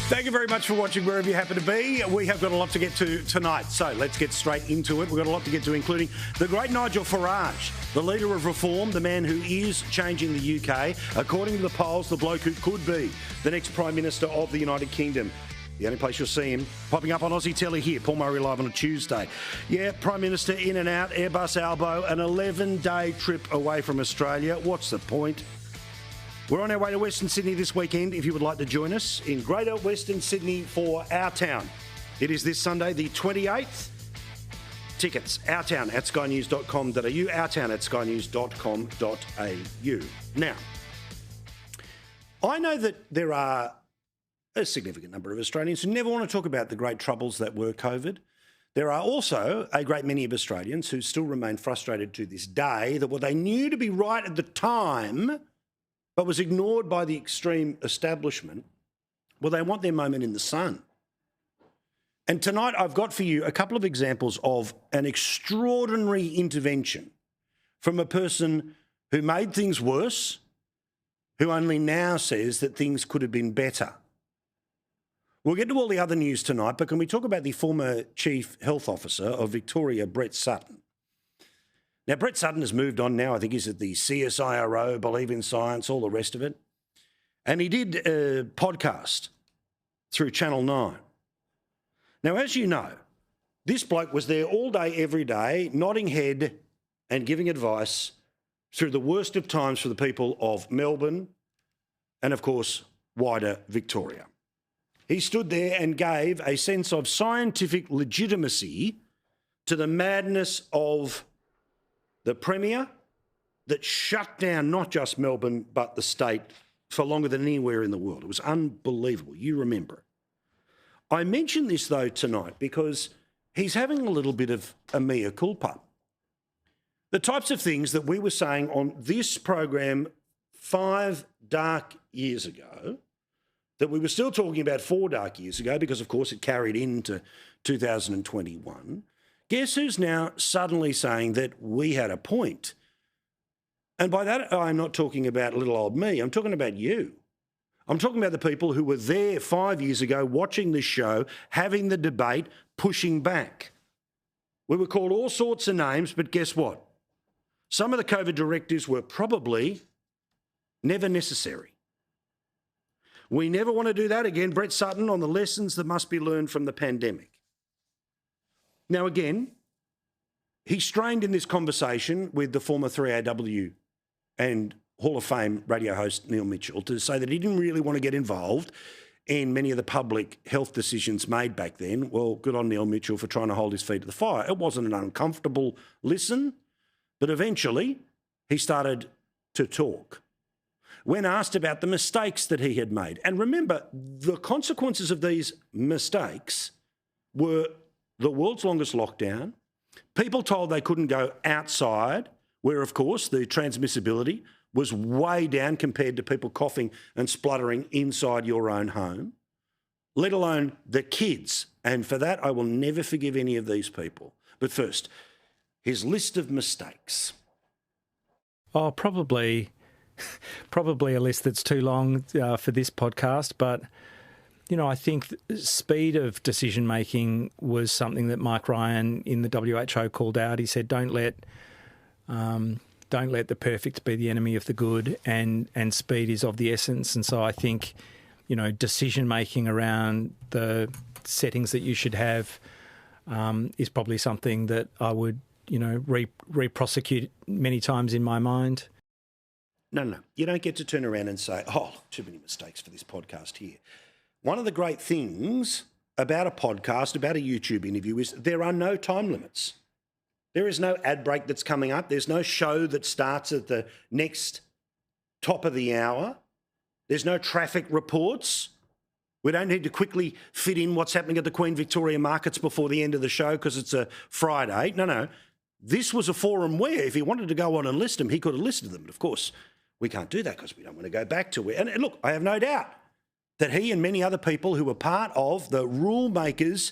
Thank you very much for watching wherever you happen to be. We have got a lot to get to tonight, so let's get straight into it. We've got a lot to get to, including the great Nigel Farage, the leader of reform, the man who is changing the UK. According to the polls, the bloke who could be the next Prime Minister of the United Kingdom. The only place you'll see him popping up on Aussie Telly here. Paul Murray live on a Tuesday. Yeah, Prime Minister in and out, Airbus Albo, an 11-day trip away from Australia. What's the point? We're on our way to Western Sydney this weekend. If you would like to join us in Greater Western Sydney for Our Town. It is this Sunday, the 28th. Tickets, ourtown at skynews.com.au, ourtown at skynews.com.au. Now, I know that there are a significant number of Australians who never want to talk about the great troubles that were COVID. There are also a great many of Australians who still remain frustrated to this day that what they knew to be right at the time but was ignored by the extreme establishment, well, they want their moment in the sun. And tonight I've got for you a couple of examples of an extraordinary intervention from a person who made things worse, who only now says that things could have been better. We'll get to all the other news tonight, but can we talk about the former Chief Health Officer of Victoria, Brett Sutton? Now, Brett Sutton has moved on now. I think he's at the CSIRO, Believe in Science, all the rest of it. And he did a podcast through Channel 9. Now, as you know, this bloke was there all day, every day, nodding head and giving advice through the worst of times for the people of Melbourne and, of course, wider Victoria. He stood there and gave a sense of scientific legitimacy to the madness of the Premier that shut down not just Melbourne but the state for longer than anywhere in the world. It was unbelievable. You remember. I mention this, though, tonight because he's having a little bit of a mea culpa. The types of things that we were saying on this program 5 dark years ago, that we were still talking about 4 dark years ago because, of course, it carried into 2021, guess who's now suddenly saying that we had a point? And by that, I'm not talking about little old me. I'm talking about you. I'm talking about the people who were there 5 years ago watching this show, having the debate, pushing back. We were called all sorts of names, but guess what? Some of the COVID directives were probably never necessary. We never want to do that again. Brett Sutton on the lessons that must be learned from the pandemic. Now, again, he strained in this conversation with the former 3AW and Hall of Fame radio host Neil Mitchell to say that he didn't really want to get involved in many of the public health decisions made back then. Well, good on Neil Mitchell for trying to hold his feet to the fire. It wasn't an uncomfortable listen, but eventually he started to talk. When asked about the mistakes that he had made, and remember, the consequences of these mistakes were the world's longest lockdown, people told they couldn't go outside, where, of course, the transmissibility was way down compared to people coughing and spluttering inside your own home, let alone the kids. And for that, I will never forgive any of these people. But first, his list of mistakes. Oh, probably a list that's too long for this podcast, but you know, I think speed of decision-making was something that Mike Ryan in the WHO called out. He said, don't let the perfect be the enemy of the good, and speed is of the essence. And so I think, you know, decision-making around the settings that you should have is probably something that I would, you know, re-prosecute many times in my mind. No. You don't get to turn around and say, oh, too many mistakes for this podcast here. One of the great things about a podcast, about a YouTube interview, is there are no time limits. There is no ad break that's coming up. There's no show that starts at the next top of the hour. There's no traffic reports. We don't need to quickly fit in what's happening at the Queen Victoria markets before the end of the show because it's a Friday. No. This was a forum where if he wanted to go on and list them, he could have listed them. But of course, we can't do that because we don't want to go back to it. And look, I have no doubt that he and many other people who were part of the rule makers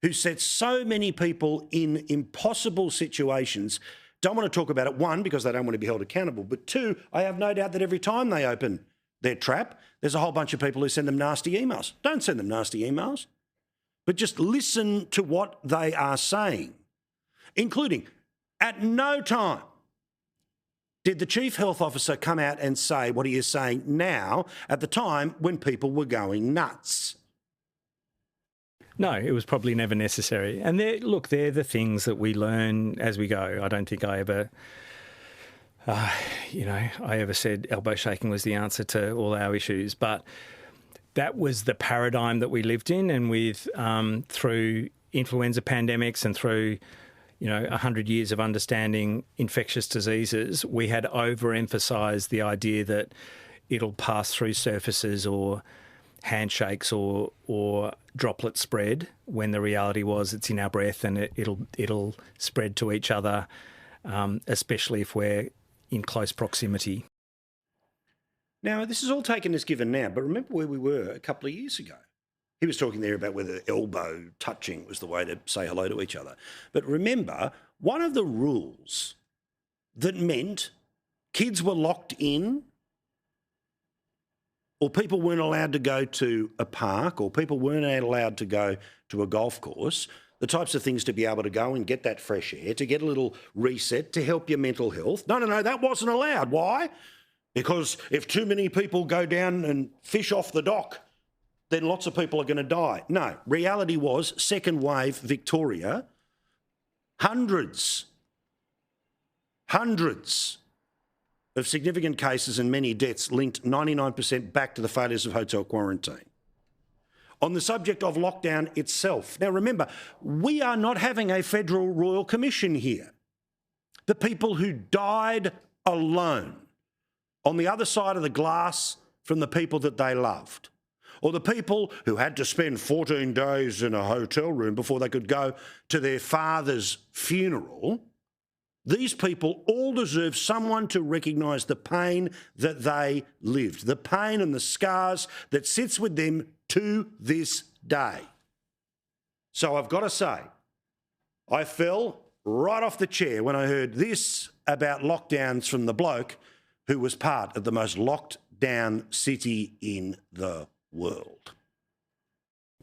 who set so many people in impossible situations don't want to talk about it, one, because they don't want to be held accountable, but two, I have no doubt that every time they open their trap. There's a whole bunch of people who send them nasty emails. Don't send them nasty emails, but just listen to what they are saying, including at no time did the Chief Health Officer come out and say what he is saying now at the time when people were going nuts. No, it was probably never necessary. And they're the things that we learn as we go. I don't think I ever, I ever said elbow shaking was the answer to all our issues. But that was the paradigm that we lived in, and with through influenza pandemics and through 100 years of understanding infectious diseases, we had overemphasised the idea that it'll pass through surfaces or handshakes or droplet spread, when the reality was it's in our breath and it'll spread to each other, especially if we're in close proximity. Now, this is all taken as given now, but remember where we were a couple of years ago. He was talking there about whether elbow touching was the way to say hello to each other. But remember, one of the rules that meant kids were locked in, or people weren't allowed to go to a park, or people weren't allowed to go to a golf course, the types of things to be able to go and get that fresh air, to get a little reset, to help your mental health. No, that wasn't allowed. Why? Because if too many people go down and fish off the dock, then lots of people are going to die. No, reality was second wave Victoria, hundreds of significant cases and many deaths linked 99% back to the failures of hotel quarantine. On the subject of lockdown itself, now remember, we are not having a federal royal commission here. The people who died alone on the other side of the glass from the people that they loved, or the people who had to spend 14 days in a hotel room before they could go to their father's funeral, these people all deserve someone to recognise the pain that they lived, the pain and the scars that sits with them to this day. So I've got to say, I fell right off the chair when I heard this about lockdowns from the bloke who was part of the most locked down city in the world.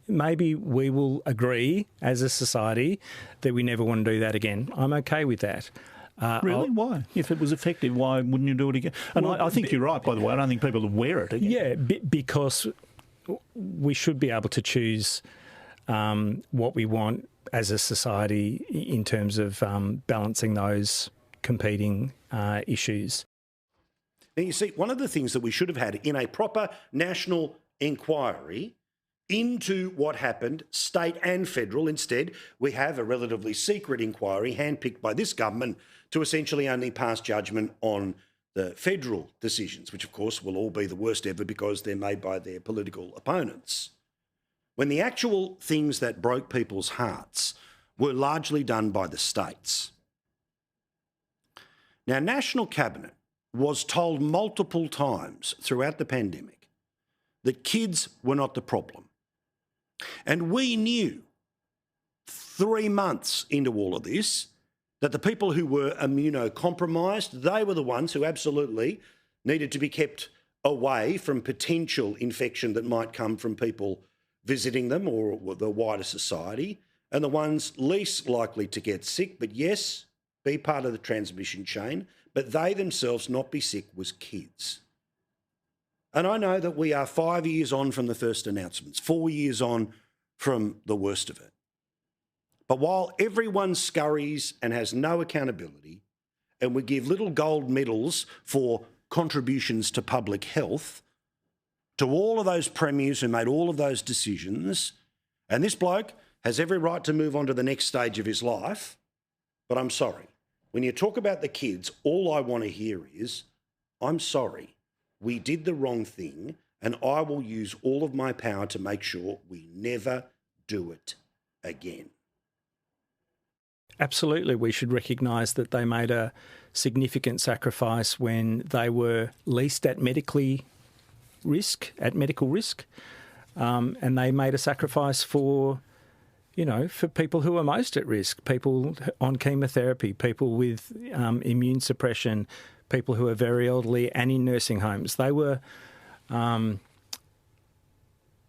Maybe we will agree as a society that we never want to do that again. I'm okay with that. Really? Why? If it was effective, why wouldn't you do it again? And well, I think you're right, by the way. I don't think people would wear it again. Yeah, because we should be able to choose what we want as a society in terms of balancing those competing issues. Now, you see, one of the things that we should have had in a proper national inquiry into what happened, state and federal, instead we have a relatively secret inquiry handpicked by this government to essentially only pass judgment on the federal decisions, which of course will all be the worst ever because they're made by their political opponents. When the actual things that broke people's hearts were largely done by the states. Now, National Cabinet was told multiple times throughout the pandemic that kids were not the problem. And we knew 3 months into all of this that the people who were immunocompromised, they were the ones who absolutely needed to be kept away from potential infection that might come from people visiting them or the wider society, and the ones least likely to get sick, but yes, be part of the transmission chain, but they themselves not be sick, was kids. And I know that we are 5 years on from the first announcements, 4 years on from the worst of it. But while everyone scurries and has no accountability, and we give little gold medals for contributions to public health to all of those premiers who made all of those decisions, and this bloke has every right to move on to the next stage of his life, but I'm sorry. When you talk about the kids, all I want to hear is, I'm sorry. We did the wrong thing, and I will use all of my power to make sure we never do it again. Absolutely, we should recognise that they made a significant sacrifice when they were least at medical risk, and they made a sacrifice for people who are most at risk, people on chemotherapy, people with immune suppression, people who are very elderly and in nursing homes. They were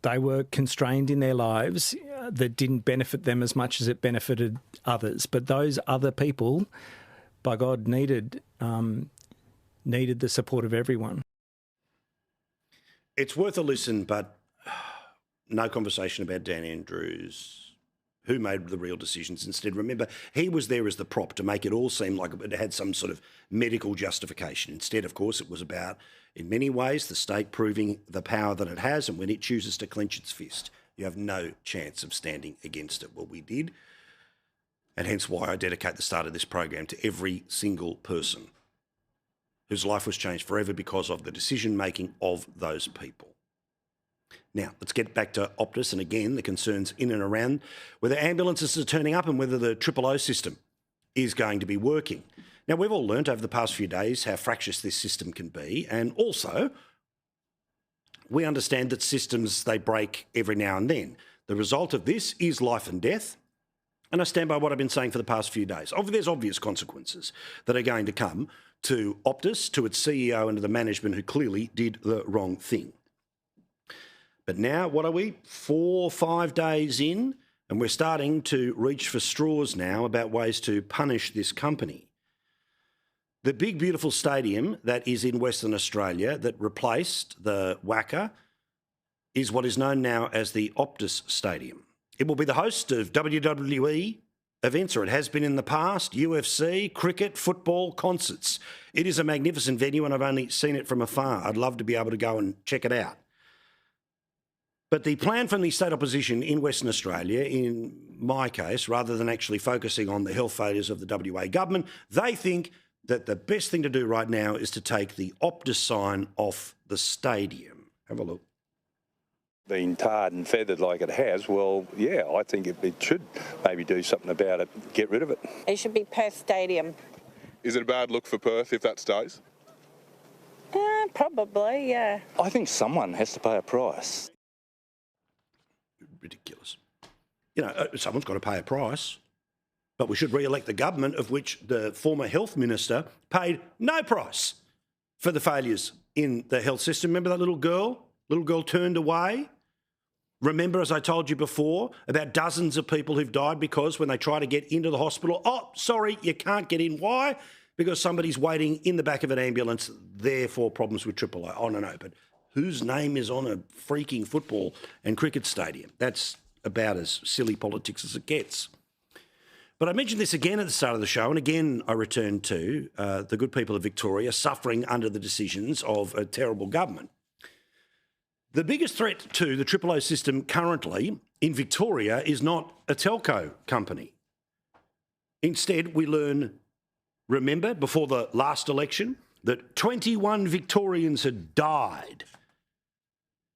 they were constrained in their lives that didn't benefit them as much as it benefited others. But those other people, by God, needed the support of everyone. It's worth a listen, but no conversation about Dan Andrews, who made the real decisions. Instead, remember, he was there as the prop to make it all seem like it had some sort of medical justification. Instead, of course, it was about, in many ways, the state proving the power that it has, and when it chooses to clench its fist, you have no chance of standing against it. Well, we did, and hence why I dedicate the start of this program to every single person whose life was changed forever because of the decision-making of those people. Now, let's get back to Optus, and again, the concerns in and around whether ambulances are turning up and whether the 000 system is going to be working. Now, we've all learnt over the past few days how fractious this system can be, and also we understand that systems, they break every now and then. The result of this is life and death, and I stand by what I've been saying for the past few days. There's obvious consequences that are going to come to Optus, to its CEO and to the management who clearly did the wrong thing. But now, what are we, 4 or 5 days in, and we're starting to reach for straws now about ways to punish this company. The big, beautiful stadium that is in Western Australia that replaced the WACA is what is known now as the Optus Stadium. It will be the host of WWE events, or it has been in the past, UFC, cricket, football, concerts. It is a magnificent venue, and I've only seen it from afar. I'd love to be able to go and check it out. But the plan from the state opposition in Western Australia, in my case, rather than actually focusing on the health failures of the WA government, they think that the best thing to do right now is to take the Optus sign off the stadium. Have a look. Been tarred and feathered like it has, well, yeah, I think it should maybe do something about it, get rid of it. It should be Perth Stadium. Is it a bad look for Perth if that stays? Probably, yeah. I think someone has to pay a price. Ridiculous. Someone's got to pay a price, but we should re-elect the government of which the former health minister paid no price for the failures in the health system. Remember that little girl? Little girl turned away. Remember, as I told you before, about dozens of people who've died because when they try to get into the hospital, sorry, you can't get in. Why? Because somebody's waiting in the back of an ambulance, therefore problems with AAA. Oh, no, but whose name is on a freaking football and cricket stadium? That's about as silly politics as it gets. But I mentioned this again at the start of the show, and again I return to the good people of Victoria suffering under the decisions of a terrible government. The biggest threat to the 000 system currently in Victoria is not a telco company. Instead, we learn, remember, before the last election, that 21 Victorians had died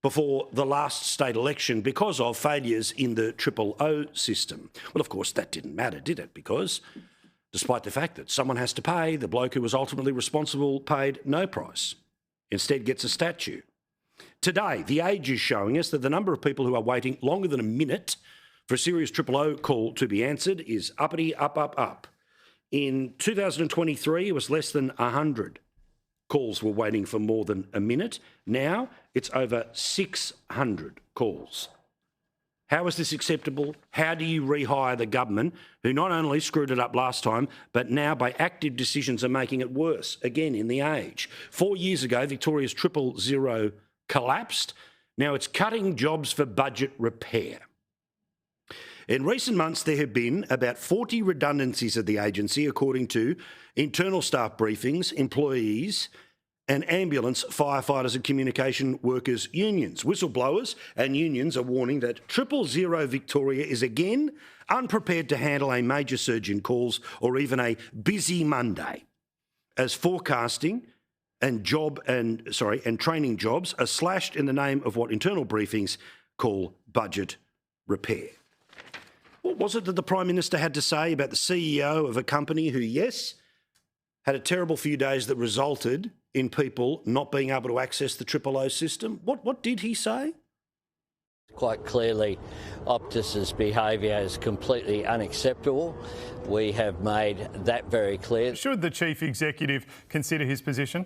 before the last state election because of failures in the 000 system. Well, of course, that didn't matter, did it? Because despite the fact that someone has to pay, the bloke who was ultimately responsible paid no price, instead gets a statue. Today, The Age is showing us that the number of people who are waiting longer than a minute for a serious 000 call to be answered is uppity, up. In 2023, it was less than 100 calls were waiting for more than a minute. Now it's over 600 calls. How is this acceptable? How do you rehire the government who not only screwed it up last time, but now by active decisions are making it worse? Again, in The Age. 4 years ago, Victoria's 000 collapsed. Now it's cutting jobs for budget repair. In recent months, there have been about 40 redundancies at the agency, according to internal staff briefings, employees and ambulance, firefighters and communication workers unions. Whistleblowers and unions are warning that 000 Victoria is again unprepared to handle a major surge in calls or even a busy Monday, as forecasting and training jobs are slashed in the name of what internal briefings call budget repair. What was it that the Prime Minister had to say about the CEO of a company who, yes, had a terrible few days that resulted in people not being able to access the 000 system? What did he say? Quite clearly, Optus's behaviour is completely unacceptable. We have made that very clear. Should the Chief Executive consider his position?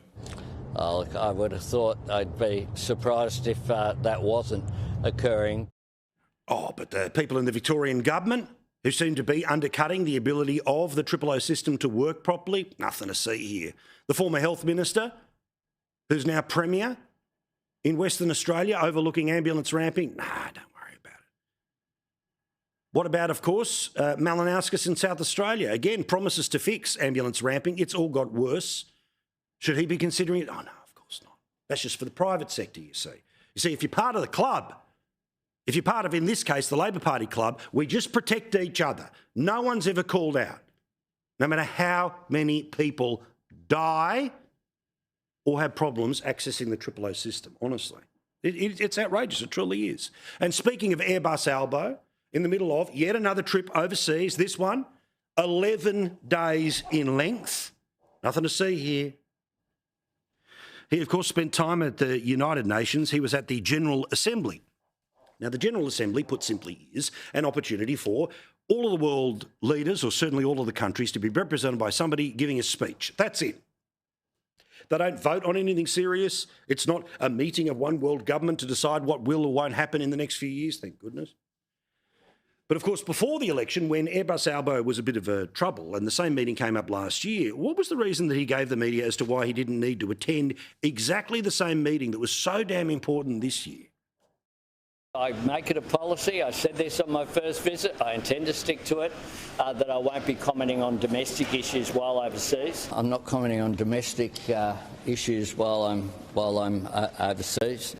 Look, I would have thought I'd be surprised if that wasn't occurring. Oh, but the people in the Victorian government who seem to be undercutting the ability of the 000 system to work properly, nothing to see here. The former health minister, who's now Premier in Western Australia, overlooking ambulance ramping, nah, don't worry about it. What about, of course, Malinauskas in South Australia? Again, promises to fix ambulance ramping. It's all got worse. Should he be considering it? Oh, no, of course not. That's just for the private sector, you see. You see, if you're part of the club, if you're part of, in this case, the Labor Party club, we just protect each other. No one's ever called out, no matter how many people die or have problems accessing the 000 system, honestly. It's outrageous, it truly is. And speaking of Airbus Albo, in the middle of yet another trip overseas, this one, 11 days in length. Nothing to see here. He, of course, spent time at the United Nations. He was at the General Assembly. Now, the General Assembly, put simply, is an opportunity for all of the world leaders, or certainly all of the countries, to be represented by somebody giving a speech. That's it. They don't vote on anything serious. It's not a meeting of one world government to decide what will or won't happen in the next few years, thank goodness. But, of course, before the election, when Airbus Albo was a bit of a trouble, and the same meeting came up last year, what was the reason that he gave the media as to why he didn't need to attend exactly the same meeting that was so damn important this year? I make it a policy, I said this on my first visit, I intend to stick to it, that I won't be commenting on domestic issues while overseas. I'm not commenting on domestic issues while I'm overseas.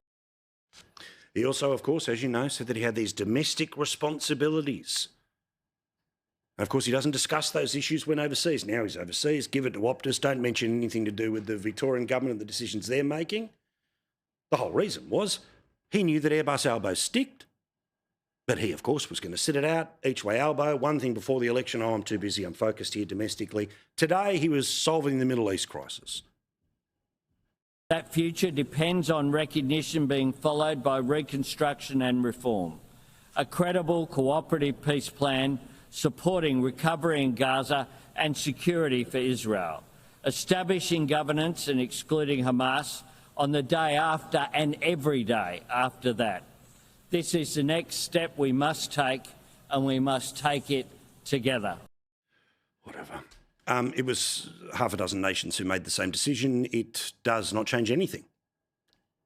He also, of course, as you know, said that he had these domestic responsibilities. And of course, he doesn't discuss those issues when overseas. Now he's overseas, give it to Optus, don't mention anything to do with the Victorian government and the decisions they're making. The whole reason was he knew that Airbus Albo sticked, but he, of course, was going to sit it out, each way elbow. One thing before the election, oh, I'm too busy, I'm focused here domestically. Today, he was solving the Middle East crisis. That future depends on recognition being followed by reconstruction and reform. A credible, cooperative peace plan supporting recovery in Gaza and security for Israel. Establishing governance and excluding Hamas on the day after and every day after that. This is the next step we must take, and we must take it together. Whatever. It was half a dozen nations who made the same decision. It does not change anything.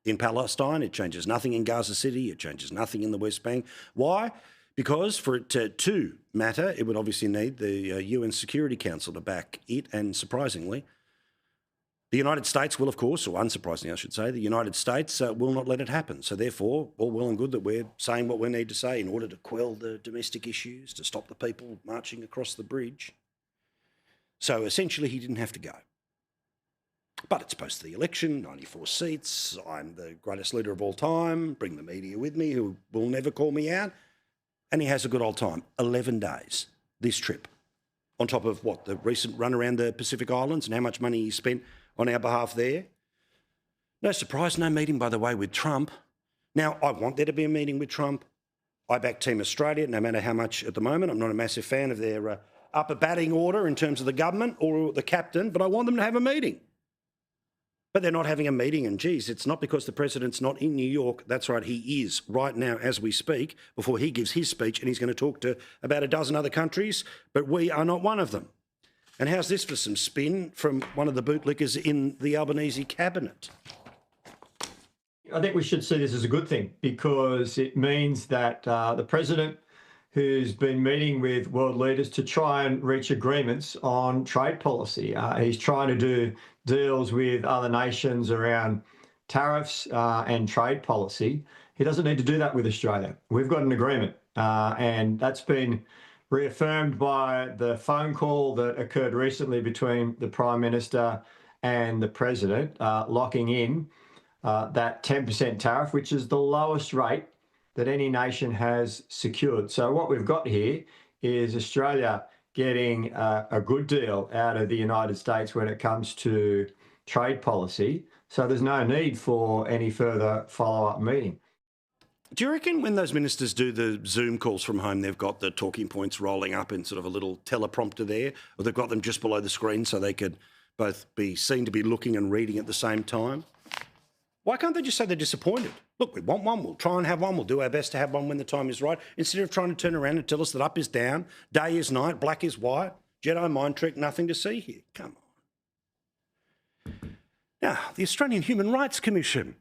In Palestine, it changes nothing in Gaza City, it changes nothing in the West Bank. Why? Because for it to matter, it would obviously need the UN Security Council to back it, and surprisingly, the United States will, of course, or unsurprisingly I should say, the United States will not let it happen. So therefore, all well and good that we're saying what we need to say in order to quell the domestic issues, to stop the people marching across the bridge. So essentially he didn't have to go. But it's post the election, 94 seats, I'm the greatest leader of all time, bring the media with me who will never call me out, and he has a good old time. 11 days, this trip, on top of what, the recent run around the Pacific Islands and how much money he spent on our behalf there. No surprise, no meeting, by the way, with Trump. Now, I want there to be a meeting with Trump. I back Team Australia, no matter how much at the moment. I'm not a massive fan of their upper batting order in terms of the government or the captain, but I want them to have a meeting. But they're not having a meeting, and geez, it's not because the president's not in New York. That's right, he is right now as we speak, before he gives his speech, and he's going to talk to about a dozen other countries, but we are not one of them. And how's this for some spin from one of the bootlickers in the Albanese cabinet? I think we should see this as a good thing, because it means that the president, who's been meeting with world leaders to try and reach agreements on trade policy. He's trying to do deals with other nations around tariffs and trade policy. He doesn't need to do that with Australia. We've got an agreement, and that's been reaffirmed by the phone call that occurred recently between the Prime Minister and the President, locking in that 10% tariff, which is the lowest rate that any nation has secured. So what we've got here is Australia getting a good deal out of the United States when it comes to trade policy. So there's no need for any further follow-up meeting. Do you reckon when those ministers do the Zoom calls from home, they've got the talking points rolling up in sort of a little teleprompter there, or they've got them just below the screen so they could both be seen to be looking and reading at the same time? Why can't they just say they're disappointed? Look, we want one, we'll try and have one, we'll do our best to have one when the time is right, instead of trying to turn around and tell us that up is down, day is night, black is white, Jedi mind trick, nothing to see here. Come on. Now, the Australian Human Rights Commission.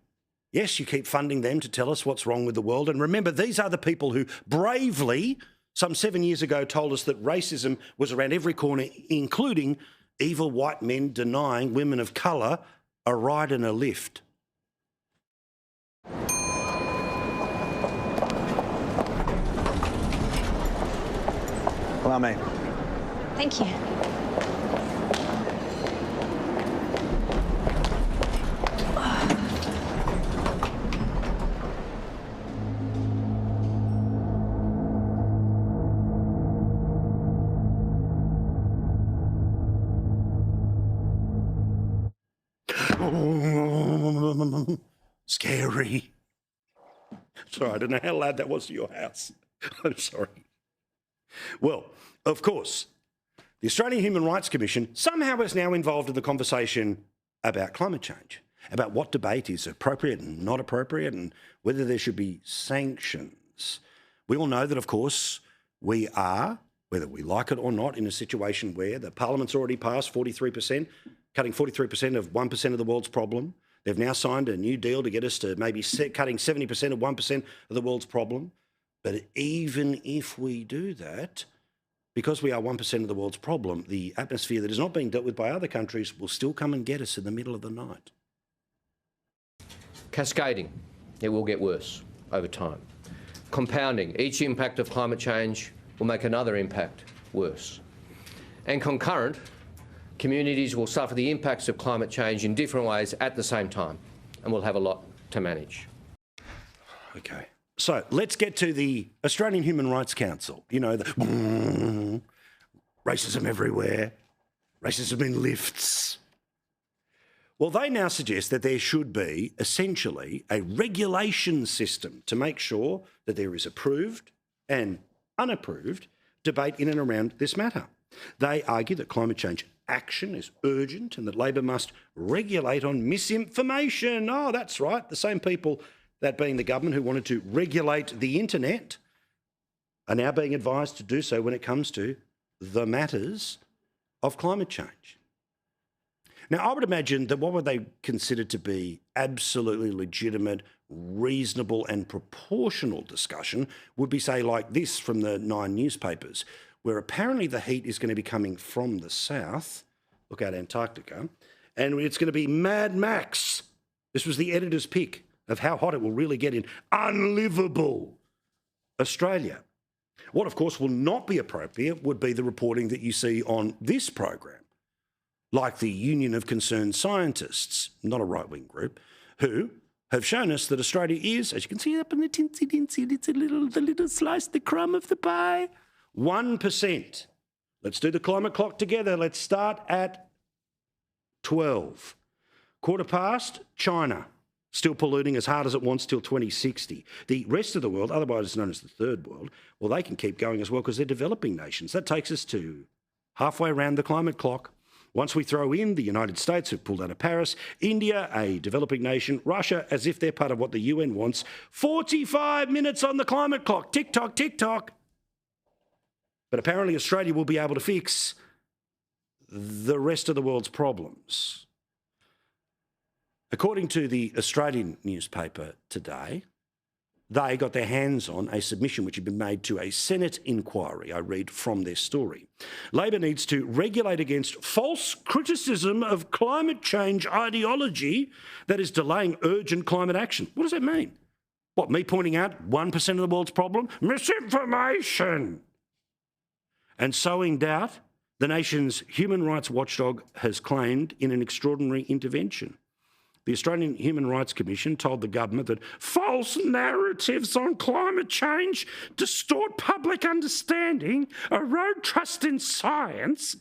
Yes, you keep funding them to tell us what's wrong with the world. And remember, these are the people who bravely, some 7 years ago, told us that racism was around every corner, including evil white men denying women of colour a ride in a lift. Allow me. Thank you. Scary. Sorry, I don't know how loud that was to your house. I'm sorry. Well, of course, the Australian Human Rights Commission somehow is now involved in the conversation about climate change, about what debate is appropriate and not appropriate, and whether there should be sanctions. We all know that, of course, we are, whether we like it or not, in a situation where the Parliament's already passed 43%, cutting 43% of 1% of the world's problem. They've now signed a new deal to get us to maybe cutting 70% of 1% of the world's problem. But even if we do that, because we are 1% of the world's problem, the atmosphere that is not being dealt with by other countries will still come and get us in the middle of the night. Cascading, it will get worse over time. Compounding, each impact of climate change will make another impact worse. And concurrent, communities will suffer the impacts of climate change in different ways at the same time, and we'll have a lot to manage. Okay. So let's get to the Australian Human Rights Council. You know, the racism everywhere, racism in lifts. Well, they now suggest that there should be essentially a regulation system to make sure that there is approved and unapproved debate in and around this matter. They argue that climate change action is urgent and that Labor must regulate on misinformation. Oh, that's right. The same people, that being the government, who wanted to regulate the internet, are now being advised to do so when it comes to the matters of climate change. Now, I would imagine that what would they consider to be absolutely legitimate, reasonable and proportional discussion would be, say, like this from the 9 newspapers, where apparently the heat is going to be coming from the south, look out Antarctica, and it's going to be Mad Max. This was the editor's pick of how hot it will really get in unlivable Australia. What, of course, will not be appropriate would be the reporting that you see on this program, like the Union of Concerned Scientists, not a right-wing group, who have shown us that Australia is, as you can see up in the tinsy-dincy, it's the little slice, the crumb of the pie, 1%. Let's do the climate clock together. Let's start at 12. Quarter past, China, still polluting as hard as it wants till 2060. The rest of the world, otherwise known as the third world, well, they can keep going as well because they're developing nations. That takes us to halfway around the climate clock. Once we throw in the United States, who've pulled out of Paris, India, a developing nation, Russia, as if they're part of what the UN wants, 45 minutes on the climate clock. Tick-tock, tick-tock. But apparently Australia will be able to fix the rest of the world's problems. According to the Australian newspaper today, they got their hands on a submission which had been made to a Senate inquiry. I read from their story. Labor needs to regulate against false criticism of climate change ideology that is delaying urgent climate action. What does that mean? What, me pointing out 1% of the world's problem? Misinformation! And sowing doubt, the nation's human rights watchdog has claimed in an extraordinary intervention. The Australian Human Rights Commission told the government that false narratives on climate change distort public understanding, erode trust in science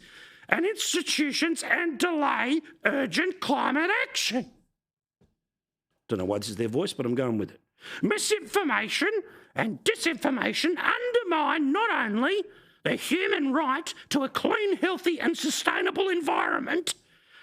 and institutions and delay urgent climate action. Don't know why this is their voice, but I'm going with it. Misinformation and disinformation undermine not only the human right to a clean, healthy and sustainable environment,